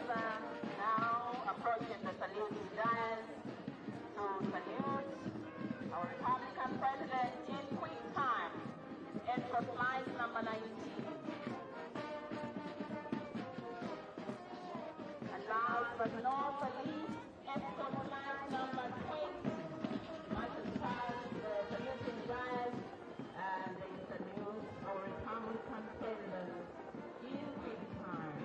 now approaching the saluting dais to salute our Republican President in quick time and for flight number 19. And last but not least, escort flight number 20 marches past the saluting dais and they salute our Republican President in quick time.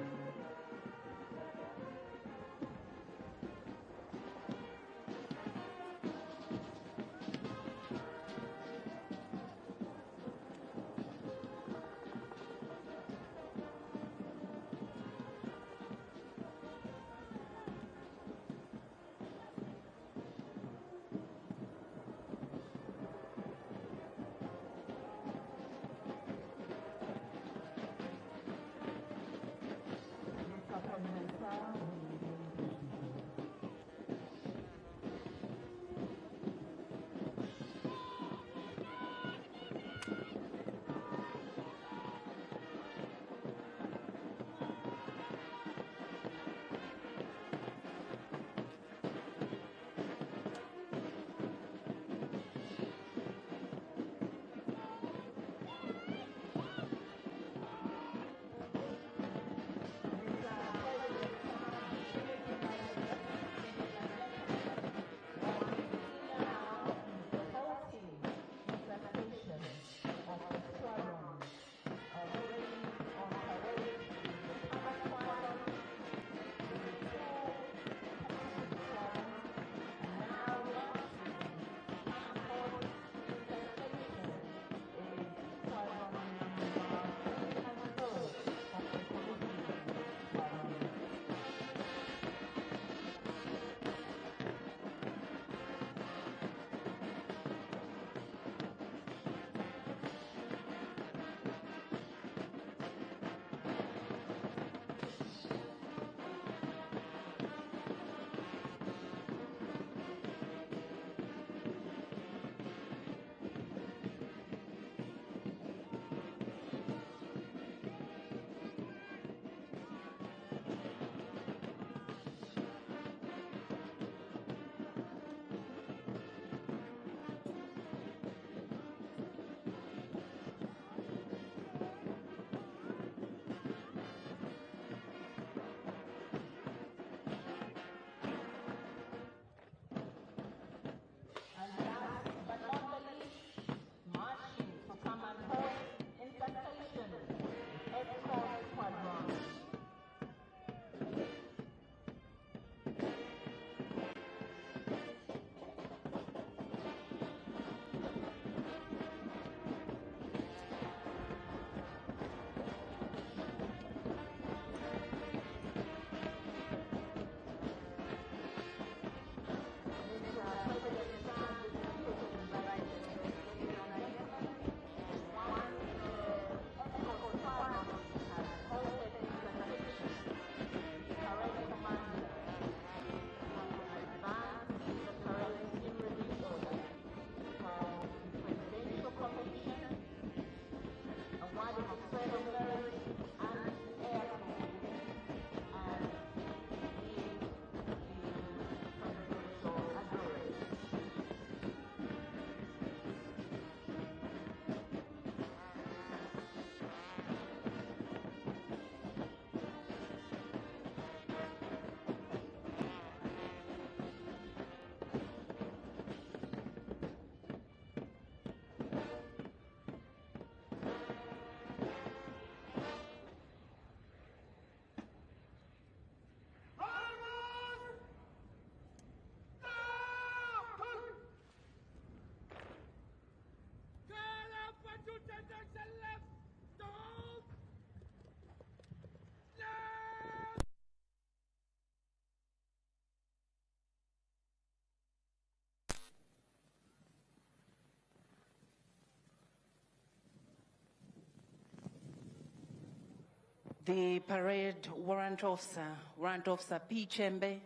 The parade warrant officer P. Chembe,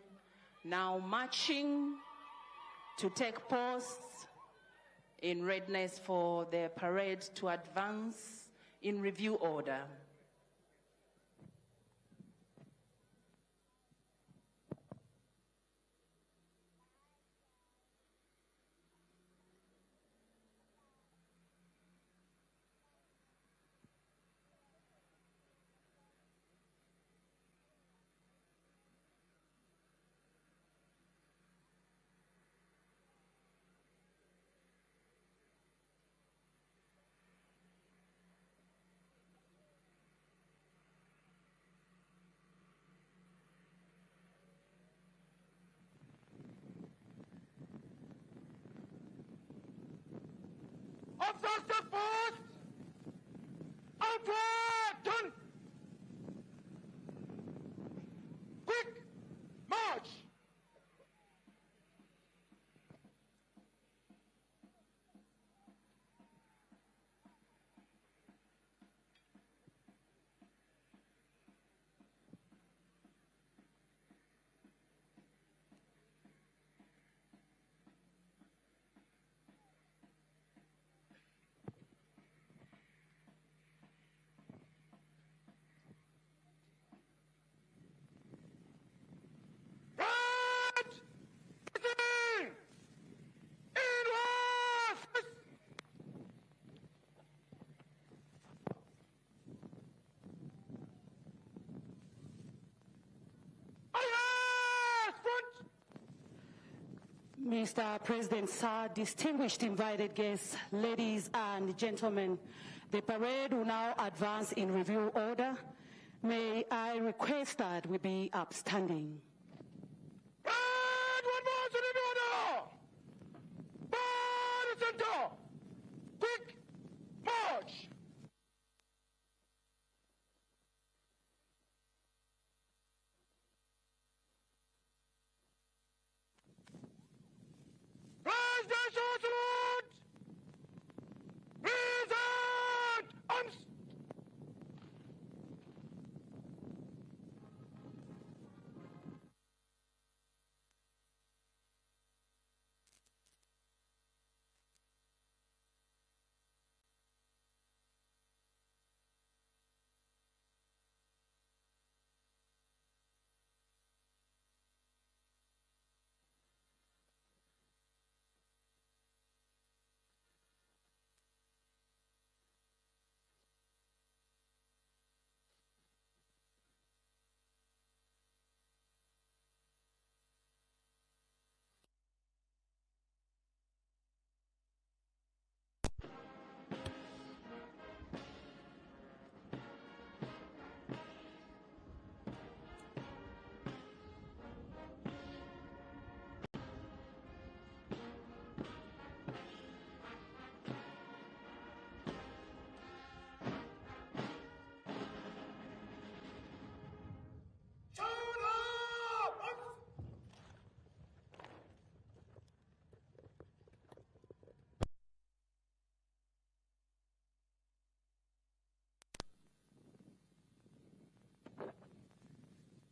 now marching to take posts in readiness for the parade to advance in review order. success force, outward turn, quick march. Mr. President, sir, distinguished invited guests, ladies and gentlemen, the parade will now advance in review order. May I request that we be upstanding. Parade, one more to the order. Parade center, quick march. Presidential salute! Present arms!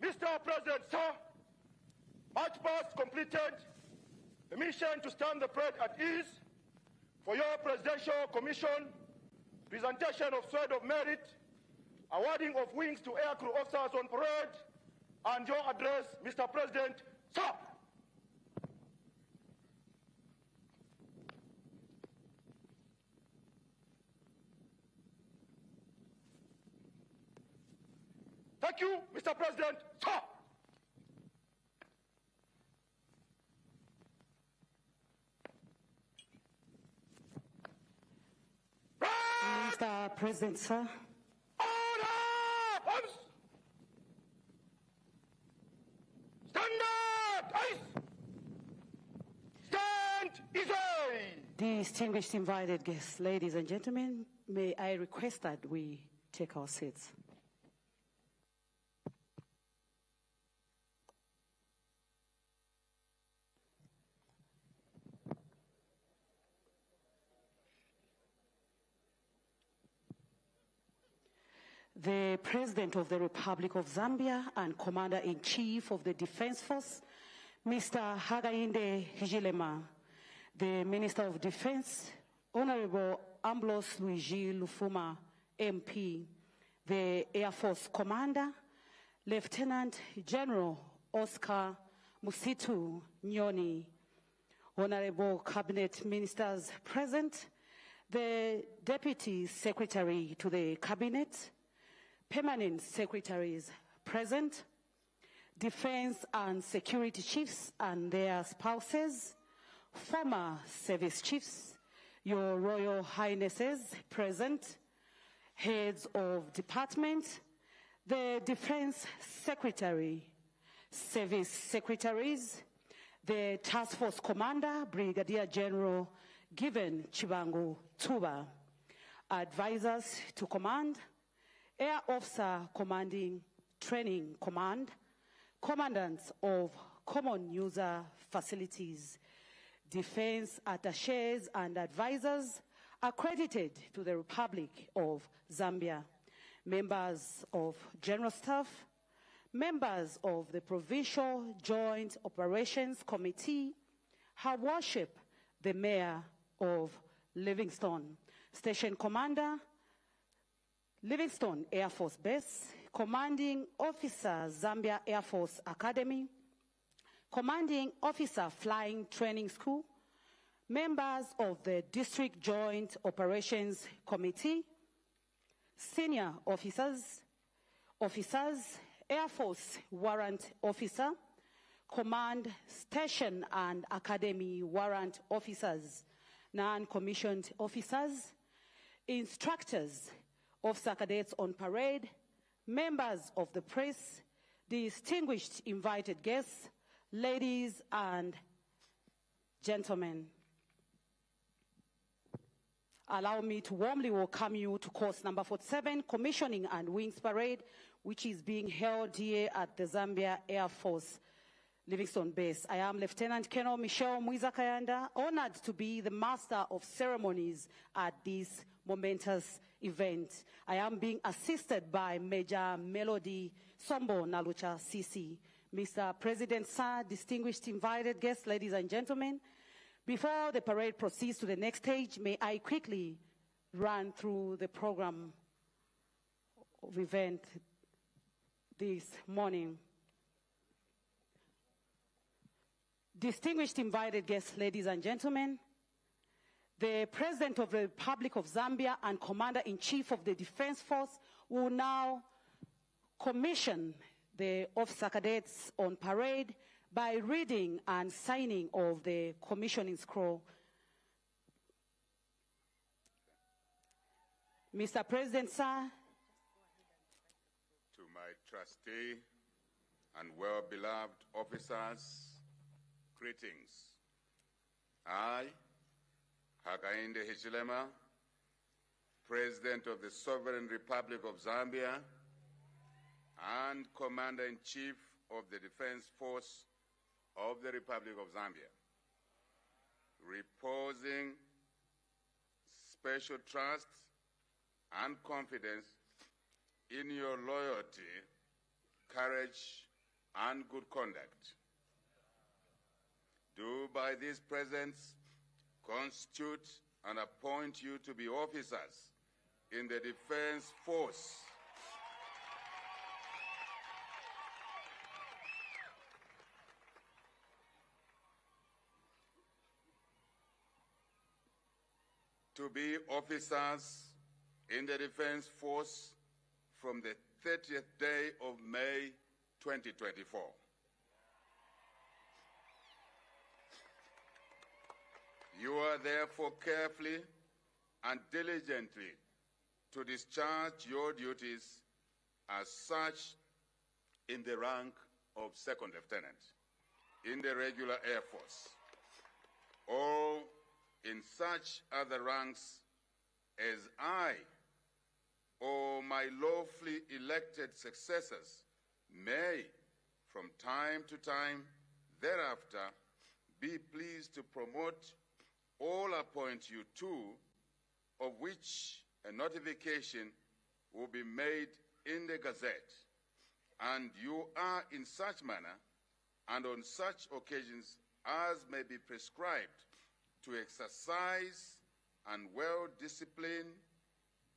Mr. President, sir, march past completed. The mission to stand the parade at ease for your presidential commission, presentation of sword of merit, awarding of wings to aircrew officers on parade, and your address, Mr. President, sir. Thank you, Mr. President, sir. Mr. President, sir. Order! Arms! Stand up! Ice! Stand easy! Distinguished invited guests, ladies and gentlemen, may I request that we take our seats. The President of the Republic of Zambia and Commander-in-Chief of the Defense Force, Mr. Hakainde Hichilema, the Minister of Defense, Honorable Ambrose Luigi Lufuma, MP, the Air Force Commander, Lieutenant General Oscar Musitu Nyoni, Honorable Cabinet Ministers present, the Deputy Secretary to the Cabinet, Permanent Secretaries present, Defense and Security Chiefs and their spouses, former service chiefs, Your Royal Highnesses present, heads of department, the Defense Secretary, Service Secretaries, the Task Force Commander, Brigadier General Given Chibangu Tuba. Advisors to command, Air Officer Commanding Training Command, Commandants of Common User Facilities, Defense Attachés and Advisors accredited to the Republic of Zambia, members of General Staff, members of the Provincial Joint Operations Committee, Her Worship, the Mayor of Livingstone, Station Commander, Livingstone Air Force Base, Commanding Officer, Zambia Air Force Academy, Commanding Officer, Flying Training School, members of the District Joint Operations Committee, senior officers, Air Force Warrant Officer, Command Station and Academy Warrant Officers, non-commissioned officers, instructors, officer cadets on parade, members of the press, distinguished invited guests, ladies and gentlemen. Allow me to warmly welcome you to course number 47, Commissioning and Wings Parade, which is being held here at the Zambia Air Force Livingstone Base. I am Lieutenant Colonel Michelle Muizakayanda, honored to be the Master of Ceremonies at this momentous event. I am being assisted by Major Melody Sombo Nalucha CC. Mr. President, sir, distinguished invited guests, ladies and gentlemen, before the parade proceeds to the next stage, may I quickly run through the program of event this morning. Distinguished invited guests, ladies and gentlemen, the President of the Republic of Zambia and Commander-in-Chief of the Defense Force will now commission the officer cadets on parade by reading and signing of the commissioning scroll. Mr. President, sir. To my trustee and well-beloved officers, greetings. I, Hakainde Hichilema, President of the Sovereign Republic of Zambia and Commander-in-Chief of the Defense Force of the Republic of Zambia, reposing special trust and confidence in your loyalty, courage, and good conduct, do by these presents constitute and appoint you to be officers in the Defense Force to be officers in the Defense Force from the 30th day of May 2024. You are therefore carefully and diligently to discharge your duties as such in the rank of Second Lieutenant in the regular Air Force, or in such other ranks as I or my lawfully elected successors may, from time to time thereafter, be pleased to promote or appoint you to, of which a notification will be made in the Gazette, and you are in such manner and on such occasions as may be prescribed to exercise and well-disciplined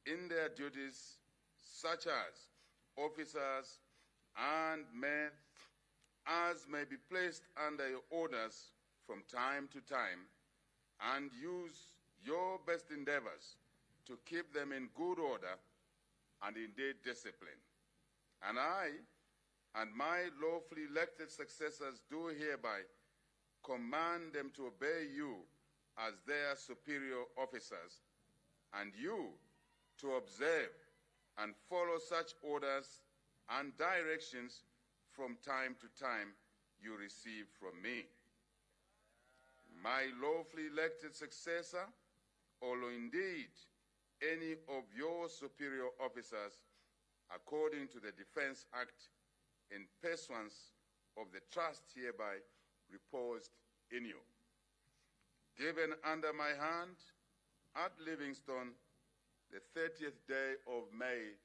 in their duties, such as officers and men, as may be placed under your orders from time to time, and use your best endeavors to keep them in good order and indeed discipline. And I and my lawfully elected successors do hereby command them to obey you as their superior officers, and you to observe and follow such orders and directions from time to time you receive from me. My lawfully elected successor or indeed any of your superior officers, according to the Defense Act, in pursuance of the trust hereby reposed in you. Given under my hand at Livingstone, the 30th day of May,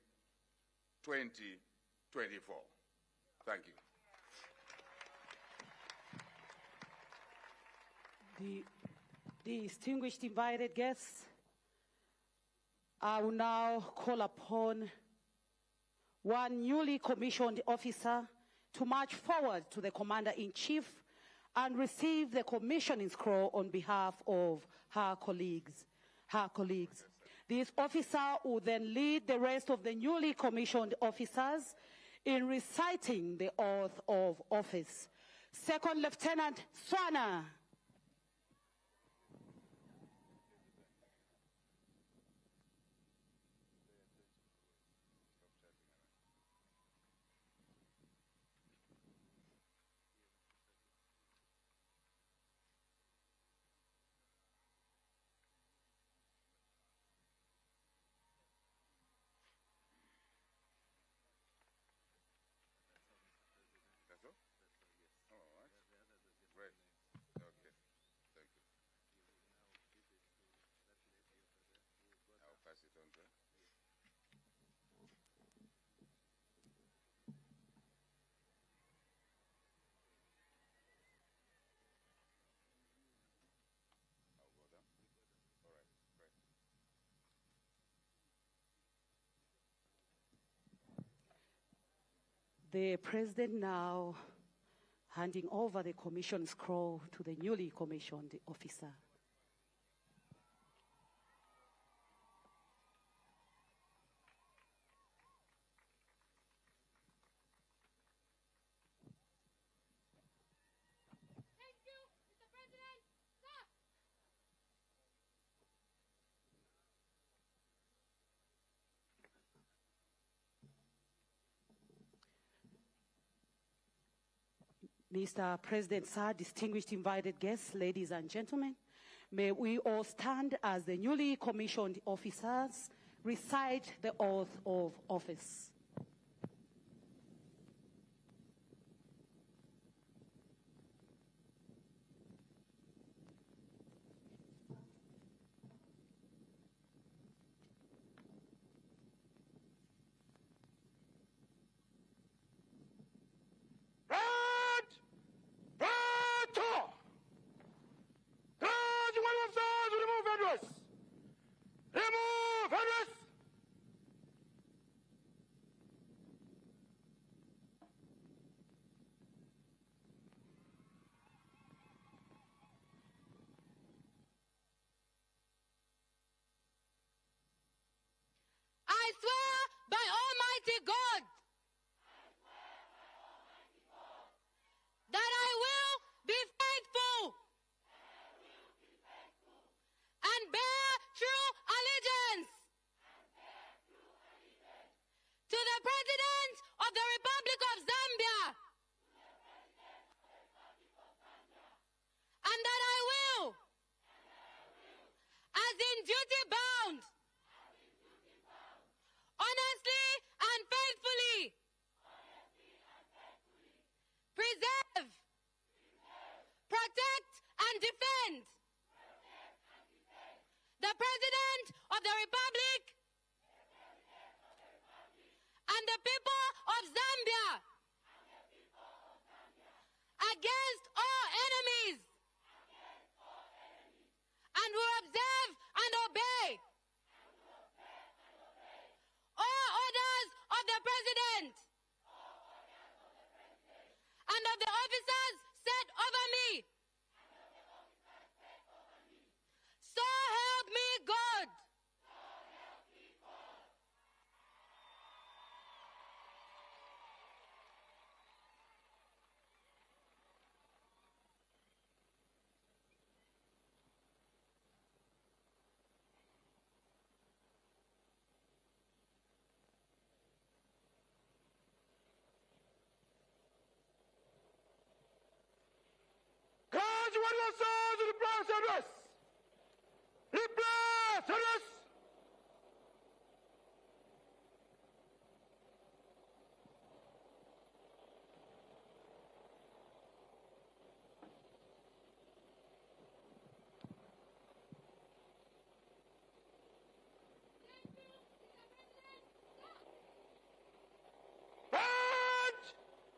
2024. Thank you. The distinguished invited guests, I will now call upon one newly commissioned officer to march forward to the Commander-in-Chief and receive the commissioning scroll on behalf of her colleagues. This officer will then lead the rest of the newly commissioned officers in reciting the oath of office. Second Lieutenant Swana. The President now handing over the commission scroll to the newly commissioned officer. Thank you, Mr. President. Sir. Mr. President, sir, distinguished invited guests, ladies and gentlemen, may we all stand as the newly commissioned officers recite the oath of office. I swear by Almighty God that I will be faithful and bear true allegiance to the President of the Republic of Zambia, and that I will, as in duty bound, honestly and faithfully preserve, protect, and defend the President of the Republic and the people of Zambia against all enemies, and will observe and obey all orders of the President and of the officers set over me. So help me God.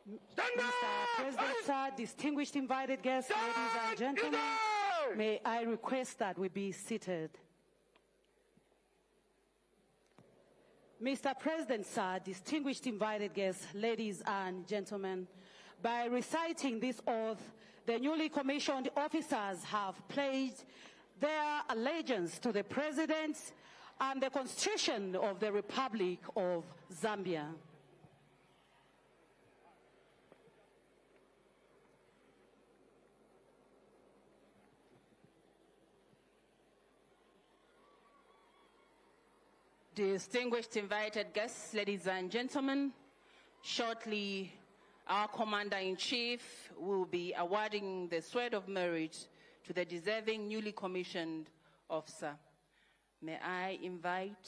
Mr. President, sir, distinguished invited guests, ladies and gentlemen, may I request that we be seated. Mr. President, sir, distinguished invited guests, ladies and gentlemen, by reciting this oath, the newly commissioned officers have pledged their allegiance to the President and the Constitution of the Republic of Zambia. Distinguished invited guests, ladies and gentlemen, shortly our Commander-in-Chief will be awarding the Sword of Merit to the deserving newly commissioned officer. May I invite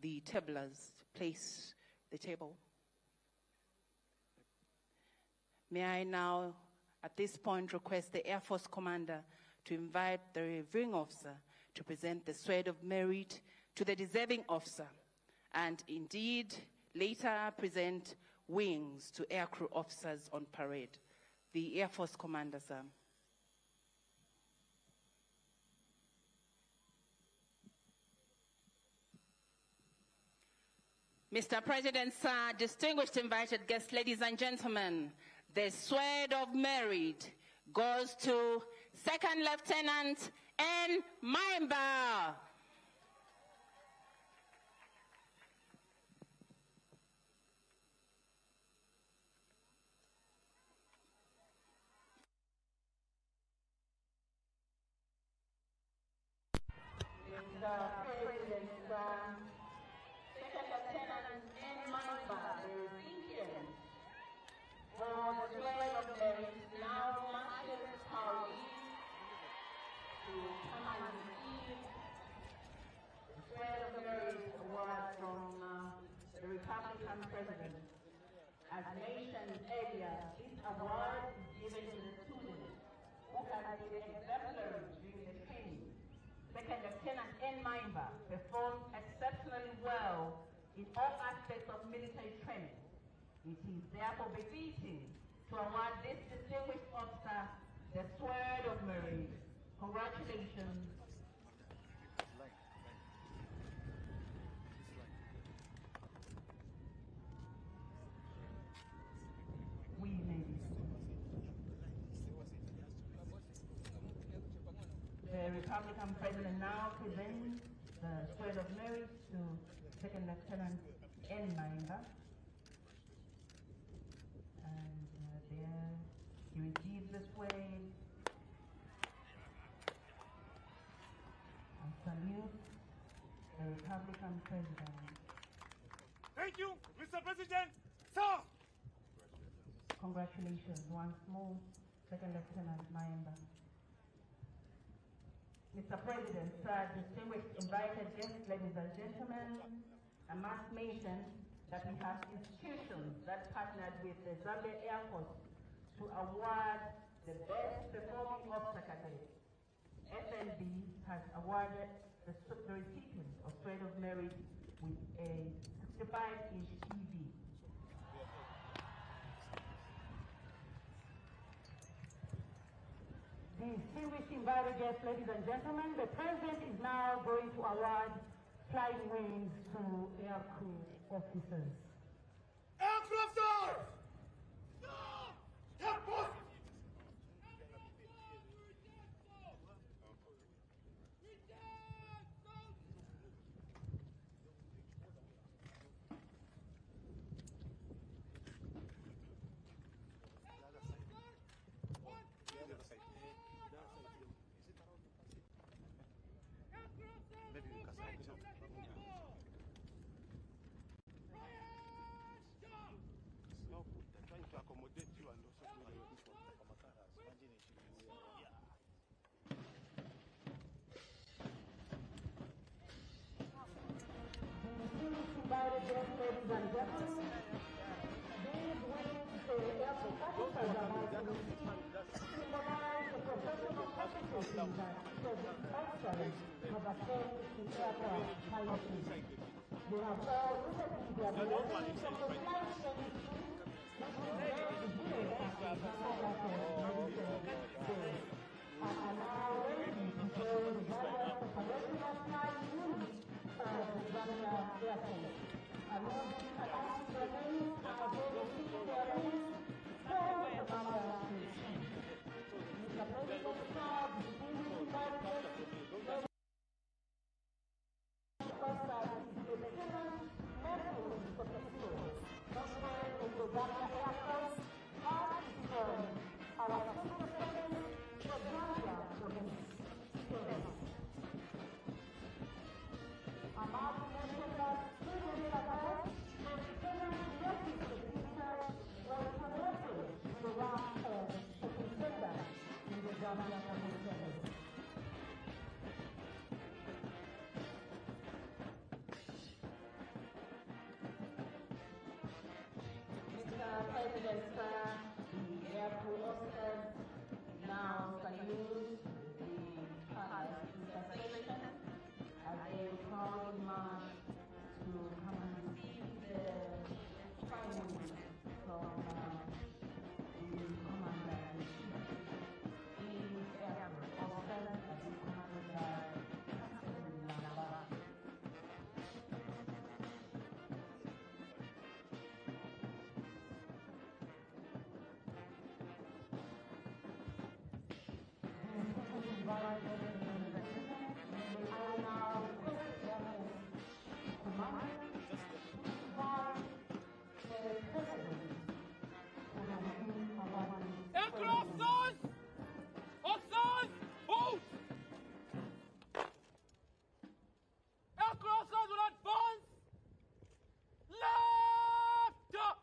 the tablers to place the table. May I now, at this point, request the Air Force Commander to invite the reviewing officer to present the Sword of Merit to the deserving officer, and indeed later present wings to aircrew officers on parade. The Air Force Commander, sir. Mr. President, sir, distinguished invited guests, ladies and gentlemen, the Sword of Merit goes to Second Lieutenant N. Maimba. Second Lieutenant N. Maimba, the recipient for the Sword of Merit, now marches colleagues to come and receive the Sword of Merit award from the Republican President. As mentioned earlier, this award is given to the students who have been exemplary during the training. Second Lieutenant N. Maimba performed exceptionally well in all aspects of military training. It is therefore befitting to award this distinguished officer the Sword of Merit. Congratulations. The Republican President now presents the Sword of Merit to Second Lieutenant N. Maimba. And there he receives the sword and salutes the Republican President. Thank you, Mr. President. Sir! Congratulations once more, Second Lieutenant Maimba. Mr. President, sir, distinguished invited guests, ladies and gentlemen, I must mention that we have institutions that partnered with the Zambia Air Force to award the best performing officer cadet. FNB has awarded the recipient of Sword of Merit with a 65-inch TV. Distinguished invited guests, ladies and gentlemen, the President is now going to award flying wings to aircrew officers. Aircraft officers! Step post! Invited guests, ladies and gentlemen, these wings to aircrew officers are about to symbolize the professional competencies that service officers have attained in aircraft piloting. They have all recently graduated from the flight training school President, sir, the airport officers now salute the palace installation as they proudly march to come and receive the training from the commander-in-chief. The airport officers as commanded by Captain Lamba. Aircraft on! Oxon! Hold! Aircraft will advance! Left! Up!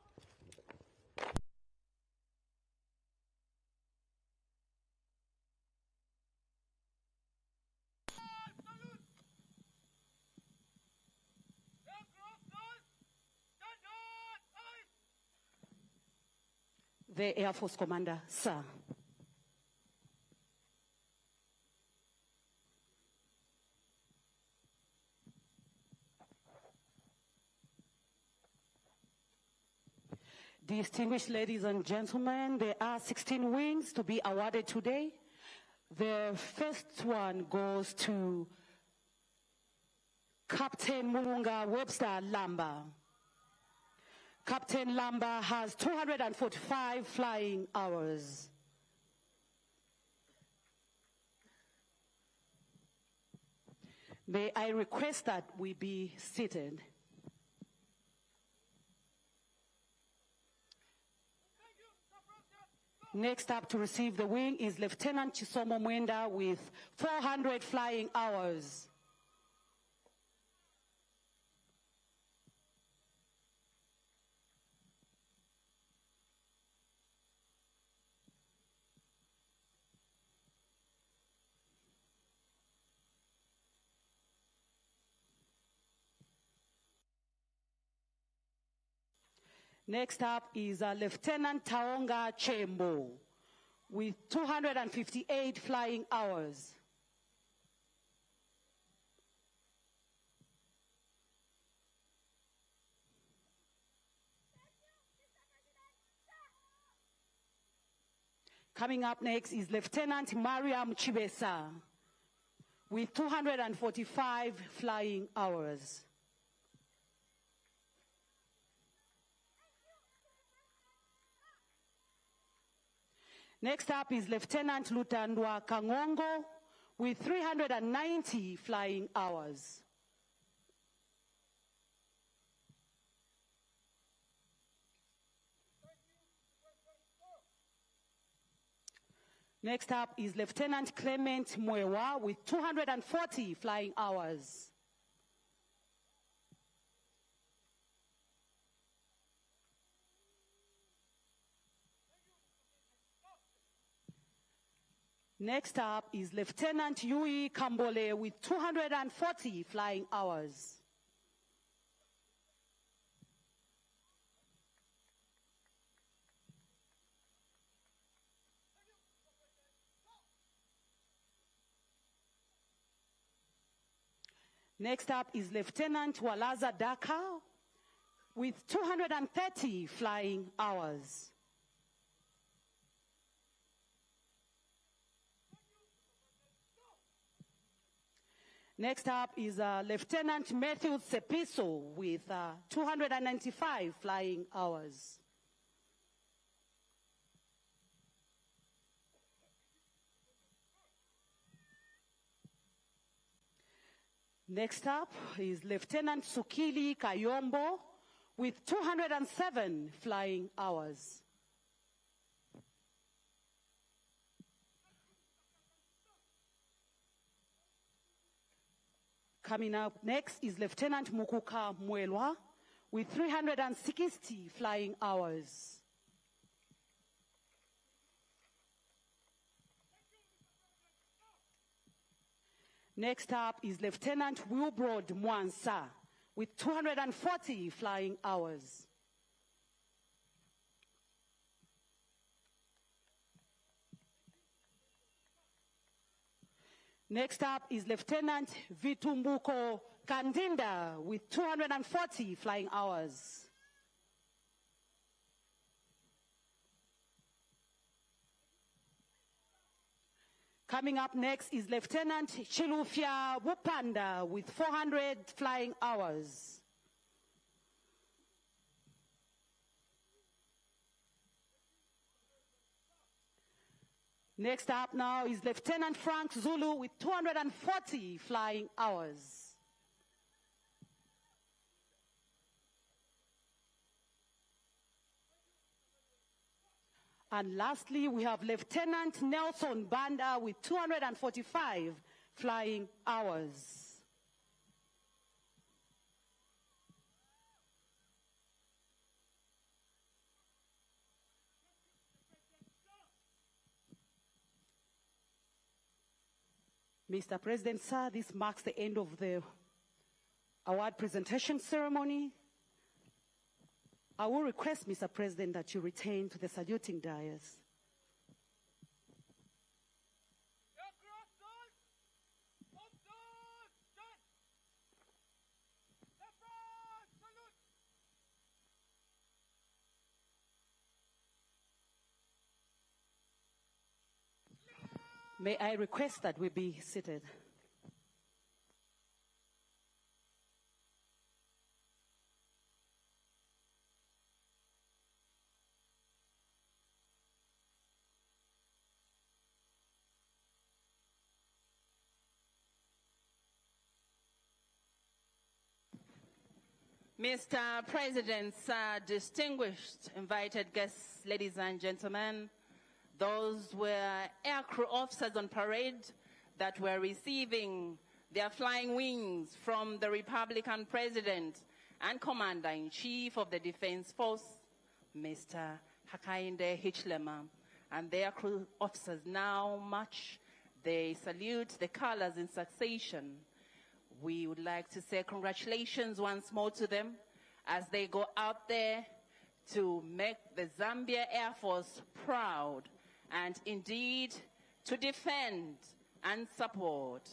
Salute! Aircraft on! Stand on! Ice! The Air Force Commander, sir. Distinguished ladies and gentlemen, there are 16 wings to be awarded today. The first one goes to Captain Mulunga Webster Lamba. Captain Lamba has 245 flying hours. May I request that we be seated? Next up to receive the wing is Lieutenant Chisomo Mwenda with 400 flying hours. Next up is Lieutenant Taonga Chembo with 258 flying hours. Coming up next is Lieutenant Mariam Chibesa with 245 flying hours. Next up is Lieutenant Lutandwa Kangongo with 390 flying hours. Next up is Lieutenant Clement Mwewa with 240 flying hours. Next up is Lieutenant Yui Kambole with 240 flying hours. Next up is Lieutenant Walaza Daka with 230 flying hours. Next up is Lieutenant Matthew Sepiso with 295 flying hours. Next up is Lieutenant Sukili Kayombo with 207 flying hours. Coming up next is Lieutenant Mukuka Mwelwa with 360 flying hours. Next up is Lieutenant Wilbrod Mwansa with 240 flying hours. Next up is Lieutenant Vitumbuko Kandinda with 240 flying hours. Coming up next is Lieutenant Chilufya Wupanda with 400 flying hours. Next up now is Lieutenant Frank Zulu with 240 flying hours. And lastly, we have Lieutenant Nelson Banda with 245 flying hours. Mr. President, sir, this marks the end of the award presentation ceremony. I will request, Mr. President, that you return to the saluting dais. May I request that we be seated? Mr. President, distinguished invited guests, ladies and gentlemen, those were aircrew officers on parade that were receiving their flying wings from the Republican President and Commander-in-Chief of the Defense Force, Mr. Hakainde Hichilema. And the aircrew officers now march, they salute the colors in succession. We would like to say congratulations once more to them as they go out there to make the Zambia Air Force proud and indeed to defend and support.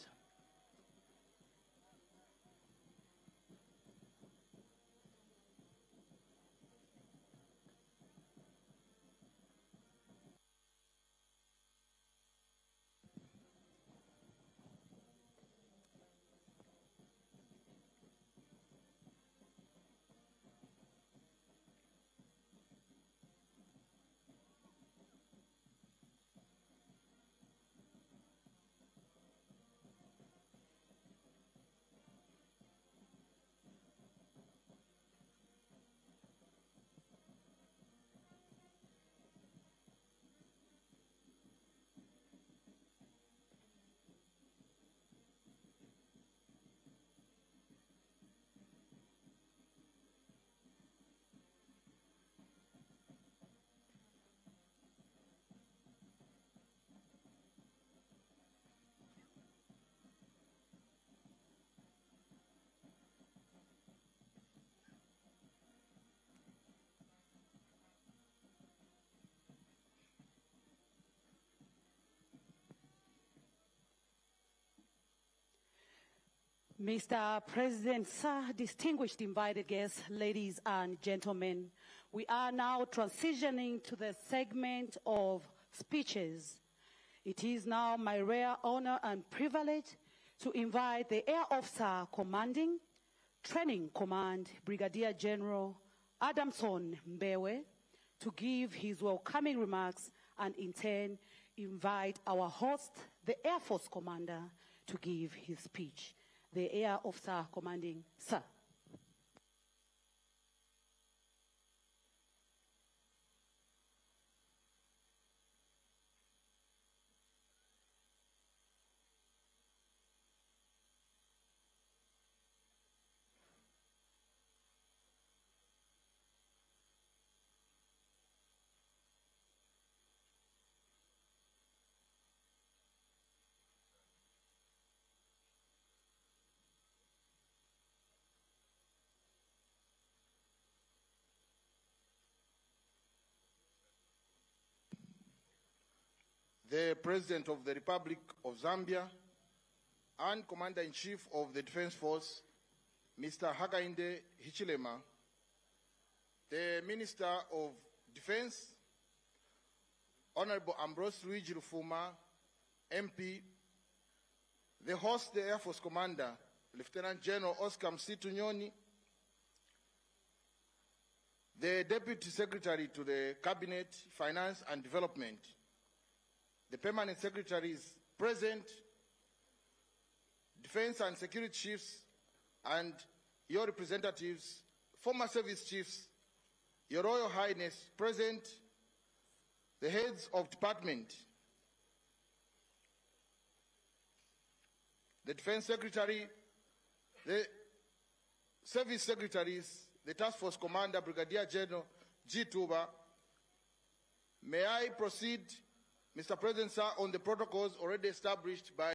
Mr. President, sir, distinguished invited guests, ladies and gentlemen, we are now transitioning to the segment of speeches. It is now my rare honor and privilege to invite the Air Officer Commanding, Training Command, Brigadier General Adamson Mbewe, to give his welcoming remarks, and in turn invite our host, the Air Force Commander, to give his speech. The Air Officer Commanding, sir. The President of the Republic of Zambia and Commander-in-Chief of the Defense Force, Mr. Hakainde Hichilema, the Minister of Defense, Honorable Ambrose Luigi Lufuma, MP, the host, the Air Force Commander, Lieutenant General Oscar Msitu Nyoni, the Deputy Secretary to the Cabinet, Finance and Development, the Permanent Secretaries present, Defense and Security Chiefs, and your representatives, former service chiefs, Your Royal Highness present, the heads of department, the Defense Secretary, the Service Secretaries, the Task Force Commander, Brigadier General G. Tuba. May I proceed, Mr. President, sir, on the protocols already established by